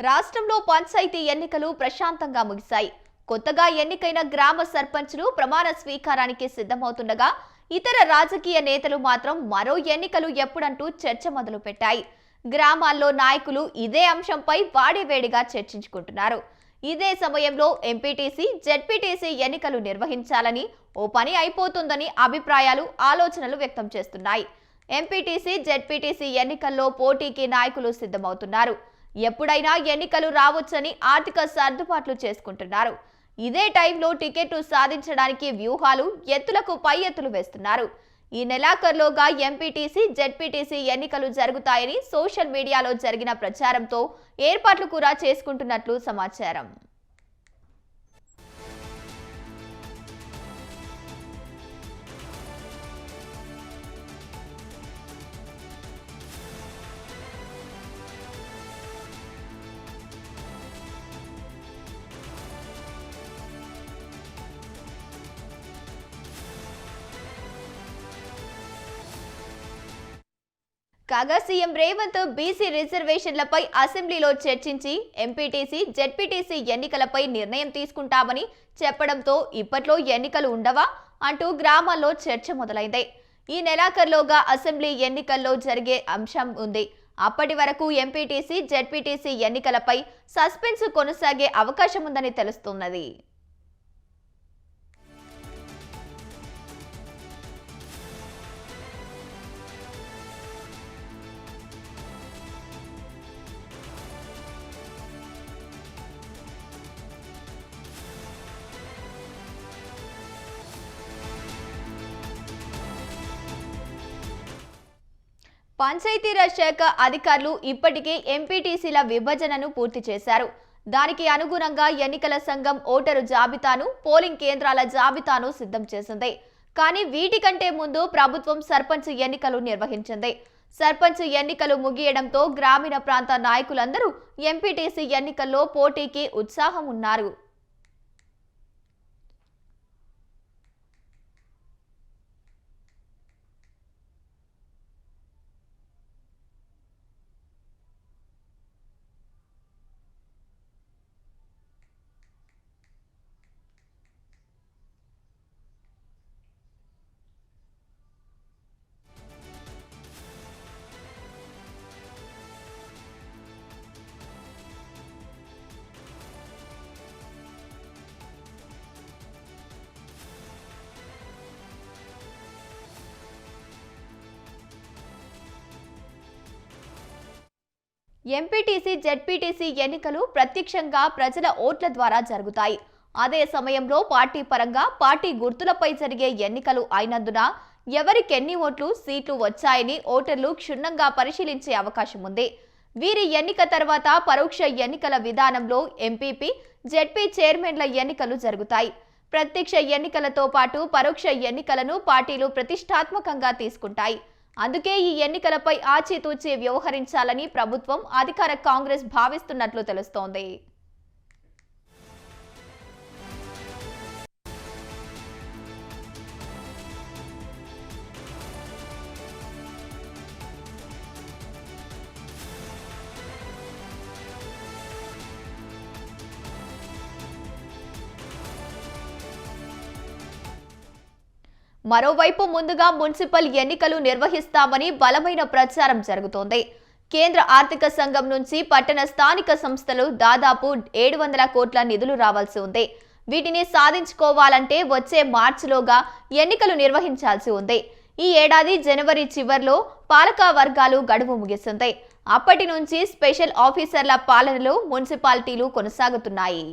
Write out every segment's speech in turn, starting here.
రాష్ట్రంలో పంచాయతీ ఎన్నికలు ప్రశాంతంగా ముగిశాయి. కొత్తగా ఎన్నికైన గ్రామ సర్పంచులు ప్రమాణ స్వీకారానికి సిద్ధమవుతుండగా ఇతర రాజకీయ నేతలు మాత్రం మరో ఎన్నికలు ఎప్పుడంటూ చర్చ మొదలుపెట్టాయి. గ్రామాల్లో నాయకులు ఇదే అంశంపై వాడివేడిగా చర్చించుకుంటున్నారు. ఇదే సమయంలో ఎంపీటీసీ, జెడ్పీటీసీ ఎన్నికలు నిర్వహించాలని, ఓ పని అయిపోతుందని అభిప్రాయాలు, ఆలోచనలు వ్యక్తం చేస్తున్నాయి. ఎంపీటీసీ, జెడ్పీటీసీ ఎన్నికల్లో పోటీకి నాయకులు సిద్ధమవుతున్నారు. ఎప్పుడైనా ఎన్నికలు రావచ్చని ఆర్థిక సర్దుబాట్లు చేసుకుంటున్నారు. ఇదే టైంలో టికెట్టు సాధించడానికి వ్యూహాలు ఎత్తులకు పై ఎత్తులు వేస్తున్నారు. ఈ నెలాఖరులోగా ఎంపీటీసీ, జెడ్పీటీసీ ఎన్నికలు జరుగుతాయని సోషల్ మీడియాలో జరిగిన ప్రచారంతో ఏర్పాట్లు కూడా చేసుకుంటున్నట్లు సమాచారం. కాగా సీఎం రేవంత్ బీసీ రిజర్వేషన్లపై అసెంబ్లీలో చర్చించి ఎంపీటీసీ, జెడ్పీటీసీ ఎన్నికలపై నిర్ణయం తీసుకుంటామని చెప్పడంతో ఇప్పట్లో ఎన్నికలు ఉండవా అంటూ గ్రామాల్లో చర్చ మొదలైంది. ఈ నెలాఖరులోగా అసెంబ్లీ ఎన్నికల్లో జరిగే అంశం ఉంది. అప్పటి వరకు ఎంపీటీసీ, జెడ్పీటీసీ ఎన్నికలపై సస్పెన్స్ కొనసాగే అవకాశం ఉందని తెలుస్తున్నది. పంచాయతీరాజ్ శాఖ అధికారులు ఇప్పటికే ఎంపీటీసీల విభజనను పూర్తి చేశారు. దానికి అనుగుణంగా ఎన్నికల సంఘం ఓటరు జాబితాను, పోలింగ్ కేంద్రాల జాబితాను సిద్ధం చేసింది. కానీ వీటికంటే ముందు ప్రభుత్వం సర్పంచ్ ఎన్నికలు నిర్వహించింది. సర్పంచ్ ఎన్నికలు ముగియడంతో గ్రామీణ ప్రాంత నాయకులందరూ ఎంపీటీసీ ఎన్నికల్లో పోటీకి ఉత్సాహం ఉన్నారు. ఎంపీటీసీ, జెడ్పీటీసీ ఎన్నికలు ప్రత్యక్షంగా ప్రజల ఓట్ల ద్వారా జరుగుతాయి. అదే సమయంలో పార్టీ పరంగా పార్టీ గుర్తులపై జరిగే ఎన్నికలు అయినందున ఎవరికెన్ని ఓట్లు, సీట్లు వచ్చాయని ఓటర్లు క్షుణ్ణంగా పరిశీలించే అవకాశం ఉంది. వీరి ఎన్నిక తర్వాత పరోక్ష ఎన్నికల విధానంలో ఎంపీపీ, జెడ్పీ చైర్మన్ల ఎన్నికలు జరుగుతాయి. ప్రత్యక్ష ఎన్నికలతో పాటు పరోక్ష ఎన్నికలను పార్టీలు ప్రతిష్టాత్మకంగా తీసుకుంటాయి. అందుకే ఈ ఎన్నికలపై ఆచితూచి వ్యవహరించాలని ప్రభుత్వం, అధికార కాంగ్రెస్ భావిస్తున్నట్లు తెలుస్తోంది. మరోవైపు ముందుగా మున్సిపల్ ఎన్నికలు నిర్వహిస్తామని బలమైన ప్రచారం జరుగుతోంది. కేంద్ర ఆర్థిక సంఘం నుంచి పట్టణ స్థానిక సంస్థలు దాదాపు 700 కోట్ల నిధులు రావాల్సి ఉంది. వీటిని సాధించుకోవాలంటే వచ్చే మార్చిలోగా ఎన్నికలు నిర్వహించాల్సి ఉంది. ఈ ఏడాది జనవరి చివర్లో పాలక వర్గాలు గడువు ముగిసింది. అప్పటి నుంచి స్పెషల్ ఆఫీసర్ల పాలనలో మున్సిపాలిటీలు కొనసాగుతున్నాయి.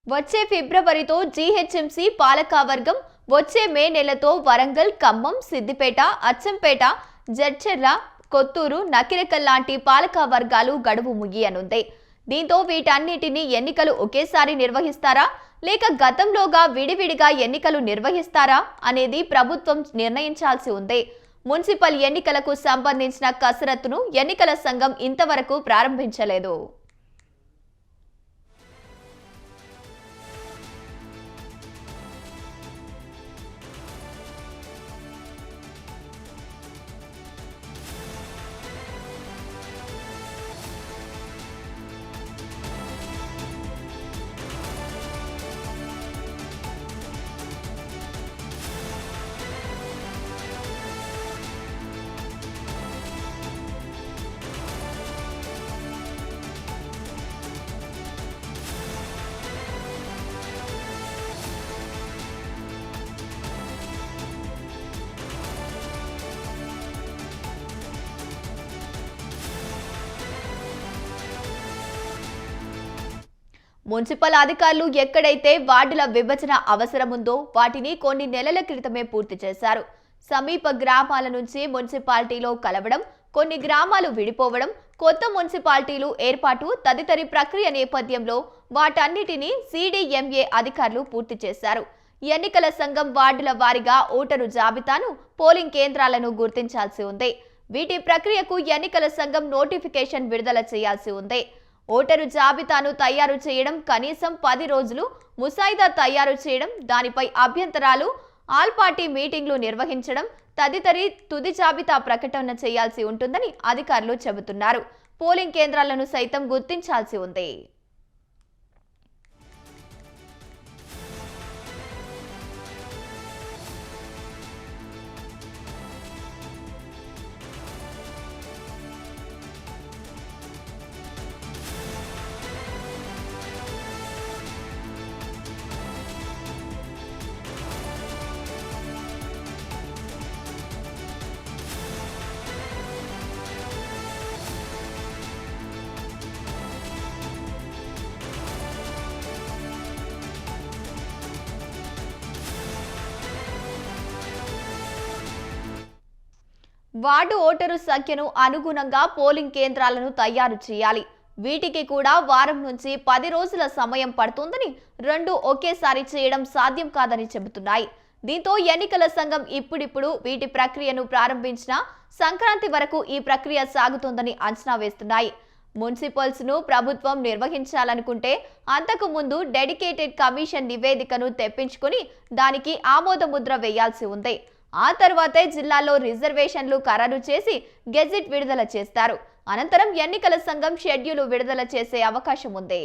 వచ్చే ఫిబ్రవరితో జీహెచ్ఎంసీ పాలకవర్గం, వచ్చే మే నెలతో వరంగల్, ఖమ్మం, సిద్దిపేట, అచ్చంపేట, జడ్చర్ల, కొత్తూరు, నకిరేకల్ లాంటి పాలక వర్గాలు గడువు ముగియనుంది. దీంతో వీటన్నిటిని ఎన్నికలు ఒకేసారి నిర్వహిస్తారా లేక గతంలోగా విడివిడిగా ఎన్నికలు నిర్వహిస్తారా అనేది ప్రభుత్వం నిర్ణయించాల్సి ఉంది. మున్సిపల్ ఎన్నికలకు సంబంధించిన కసరత్తును ఎన్నికల సంఘం ఇంతవరకు ప్రారంభించలేదు. మున్సిపల్ అధికారులు ఎక్కడైతే వార్డుల విభజన అవసరం ఉందో వాటిని కొన్ని నెలల క్రితమే పూర్తి చేశారు. సమీప గ్రామాల నుంచి మున్సిపాలిటీలో కలవడం, కొన్ని గ్రామాలు విడిపోవడం, కొత్త మున్సిపాలిటీలు ఏర్పాటు తదితరి ప్రక్రియ నేపథ్యంలో వాటన్నిటినీ సిడిఎంఏ అధికారులు పూర్తి చేశారు. ఎన్నికల సంఘం వార్డుల వారీగా ఓటరు జాబితాను, పోలింగ్ కేంద్రాలను గుర్తించాల్సి ఉంది. వీటి ప్రక్రియకు ఎన్నికల సంఘం నోటిఫికేషన్ విడుదల చేయాల్సి ఉంది. ఓటరు జాబితాను తయారు చేయడం, కనీసం 10 రోజులు ముసాయిదా తయారు చేయడం, దానిపై అభ్యంతరాలు, ఆల్ పార్టీ మీటింగ్లు నిర్వహించడం తదితరి తుది జాబితా ప్రకటన చేయాల్సి ఉంటుందని అధికారులు చెబుతున్నారు. పోలింగ్ కేంద్రాలను సైతం గుర్తించాల్సి ఉంది. వార్డు ఓటరు సంఖ్యను అనుగుణంగా పోలింగ్ కేంద్రాలను తయారు చేయాలి. వీటికి కూడా వారం నుంచి 10 రోజుల సమయం పడుతుందని, రెండు ఒకేసారి చేయడం సాధ్యం కాదని చెబుతున్నాయి. దీంతో ఎన్నికల సంఘం ఇప్పుడిప్పుడు వీటి ప్రక్రియను ప్రారంభించిన సంక్రాంతి వరకు ఈ ప్రక్రియ సాగుతుందని అంచనా వేస్తున్నాయి. మున్సిపల్స్ ను ప్రభుత్వం నిర్వహించాలనుకుంటే అంతకు ముందు డెడికేటెడ్ కమిషన్ నివేదికను తెప్పించుకుని దానికి ఆమోద ముద్ర వేయాల్సి ఉంది. ఆ తర్వాతే జిల్లాలో రిజర్వేషన్లు ఖరారు చేసి గెజిట్ విడుదల చేస్తారు. అనంతరం ఎన్నికల సంఘం షెడ్యూల్ విడుదల చేసే అవకాశం ఉంది.